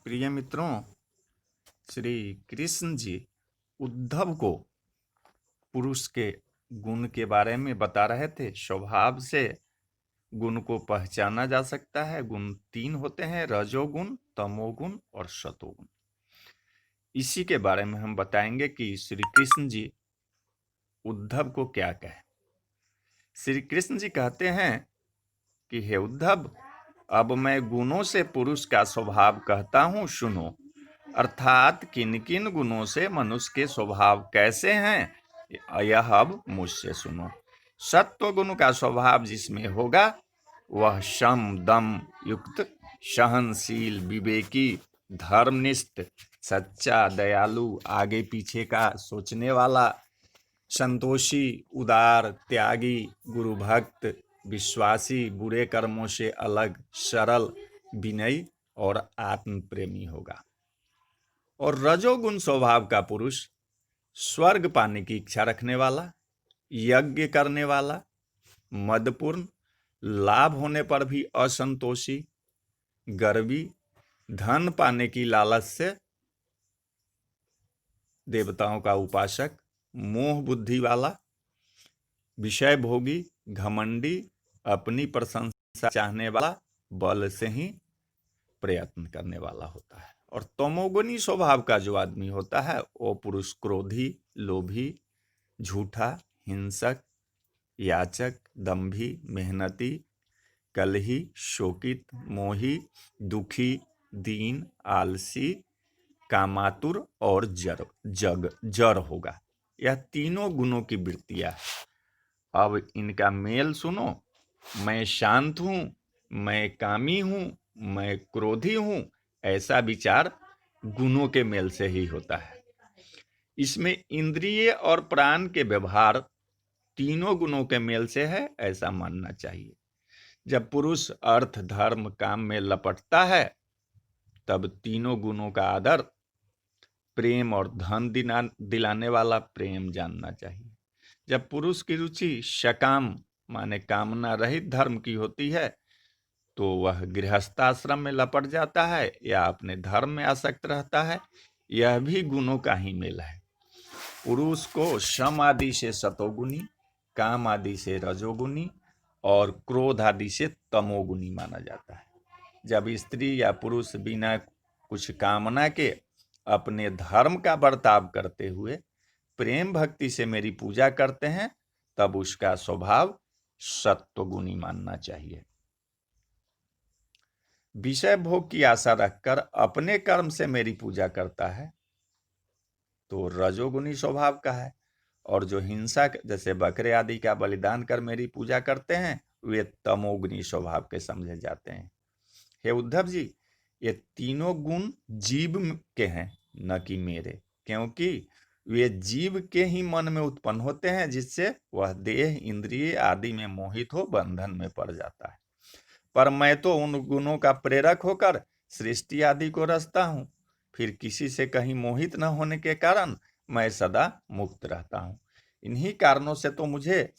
प्रिय मित्रों, श्री कृष्ण जी उद्धव को पुरुष के गुण के बारे में बता रहे थे। स्वभाव से गुण को पहचाना जा सकता है। गुण 3 होते हैं, रजोगुण, तमोगुण और सतोगुण। इसी के बारे में हम बताएंगे कि श्री कृष्ण जी उद्धव को क्या कहे। श्री कृष्ण जी कहते हैं कि हे उद्धव, अब मैं गुणों से पुरुष का स्वभाव कहता हूं, सुनो। अर्थात किन किन गुणों से मनुष्य के स्वभाव कैसे हैं, यह अब मुझसे सुनो। सत्व गुण का स्वभाव जिसमें होगा वह शम दम युक्त, सहनशील, विवेकी, धर्मनिष्ठ, सच्चा, दयालु, आगे पीछे का सोचने वाला, संतोषी, उदार, त्यागी, गुरु भक्त, विश्वासी, बुरे कर्मों से अलग, सरल, विनयी और आत्म प्रेमी होगा। और रजोगुण स्वभाव का पुरुष स्वर्ग पाने की इच्छा रखने वाला, यज्ञ करने वाला, मदपूर्ण, लाभ होने पर भी असंतोषी, गर्वी, धन पाने की लालच से देवताओं का उपासक, मोह बुद्धि वाला, विषय भोगी, घमंडी, अपनी प्रशंसा चाहने वाला, बल से ही प्रयत्न करने वाला होता है। और तमोगुणी स्वभाव का जो आदमी होता है वो पुरुष क्रोधी, लोभी, झूठा, हिंसक, याचक, दंभी, मेहनती, कलही, शोकित, मोही, दुखी, दीन, आलसी, कामातुर और जड़ होगा। यह तीनों गुणों की वृत्तियां है। अब इनका मेल सुनो। मैं शांत हूं, मैं कामी हूं, मैं क्रोधी हूं, ऐसा विचार गुणों के मेल से ही होता है। इसमें इंद्रिय और प्राण के व्यवहार तीनों गुणों के मेल से है, ऐसा मानना चाहिए। जब पुरुष अर्थ, धर्म, काम में लपटता है तब तीनों गुणों का आदर, प्रेम और धन दिलाने वाला प्रेम जानना चाहिए। जब पुरुष की रुचि सकाम माने कामना रहित धर्म की होती है तो वह गृहस्थाश्रम में लपट जाता है या अपने धर्म में आसक्त रहता है। यह भी गुणों का ही मेल है। पुरुष को शम आदि से सतोगुनी, काम आदि से रजोगुनी और क्रोध आदि से तमोगुनी माना जाता है। जब स्त्री या पुरुष बिना कुछ कामना के अपने धर्म का बर्ताव करते हुए प्रेम भक्ति से मेरी पूजा करते हैं तब उसका स्वभाव सत्वगुणी मानना चाहिए। विषय भोग की आशा रखकर अपने कर्म से मेरी पूजा करता है तो रजोगुणी स्वभाव का है। और जो हिंसा जैसे बकरे आदि का बलिदान कर मेरी पूजा करते हैं वे तमोगुणी स्वभाव के समझे जाते हैं। हे उद्धव जी, ये तीनों गुण जीव के हैं, न कि मेरे, क्योंकि वे जीव के ही मन में उत्पन्न होते हैं जिससे वह देह, इंद्रिय आदि में मोहित हो बंधन में पड़ जाता है। पर मैं तो उन गुणों का प्रेरक होकर सृष्टि आदि को रचता हूँ। फिर किसी से कहीं मोहित न होने के कारण मैं सदा मुक्त रहता हूँ। इन्हीं कारणों से तो मुझे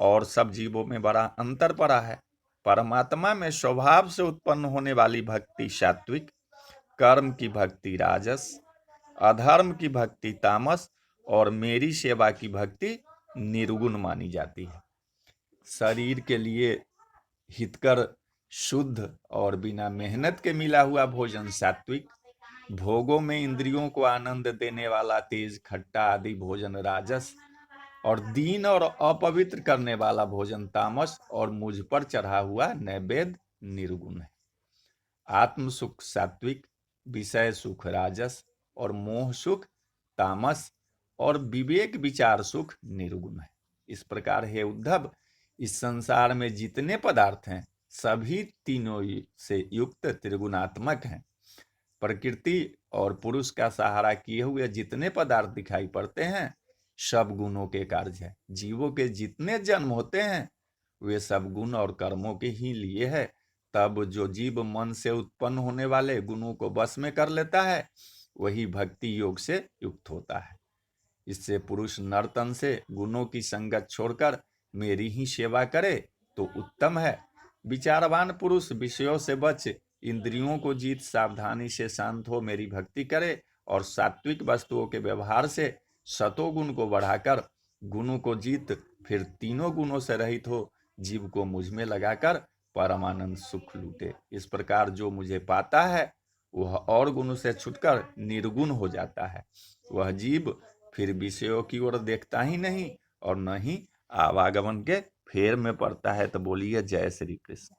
और सब जीवों में बड़ा अंतर पड़ा है। परमात्मा में स्वभाव से उत्पन्न होने वाली भक्ति सात्विक, कर्म की भक्ति राजस, अधर्म की भक्ति तामस और मेरी सेवा की भक्ति निर्गुण मानी जाती है। शरीर के लिए हितकर, शुद्ध और बिना मेहनत के मिला हुआ भोजन सात्विक, भोगों में इंद्रियों को आनंद देने वाला तेज, खट्टा आदि भोजन राजस और दीन और अपवित्र करने वाला भोजन तामस और मुझ पर चढ़ा हुआ नैवेद्य निर्गुण है। आत्म सुख सात्विक, विषय सुख राजस और मोह सुख तामस और विवेक विचार सुख निर्गुण है। इस प्रकार हे उद्धव, इस संसार में जितने पदार्थ हैं सभी तीनों से युक्त त्रिगुणात्मक हैं। प्रकृति और पुरुष का सहारा किए हुए जितने पदार्थ दिखाई पड़ते हैं सब गुणों के कार्य है। जीवों के जितने जन्म होते हैं वे सब गुण और कर्मों के ही लिए है। तब जो जीव मन से उत्पन्न होने वाले गुणों को बस में कर लेता है वही भक्ति योग से युक्त होता है। इससे पुरुष नर्तन से गुणों की संगत छोड़कर मेरी ही सेवा करे तो उत्तम है। विचारवान पुरुष विषयों से बच इंद्रियों को जीत सावधानी से शांत हो मेरी भक्ति करे, और सात्विक वस्तुओं के व्यवहार से सतोगुण को बढ़ाकर गुणों को जीत फिर तीनों गुणों से रहित हो जीव को मुझ में लगाकर परमानंद सुख लूटे। इस प्रकार जो मुझे पाता है वह और गुणों से छुटकर निर्गुण हो जाता है। वह जीव फिर विषयों की ओर देखता ही नहीं और न ही आवागमन के फेर में पड़ता है। तो बोलिए जय श्री कृष्ण।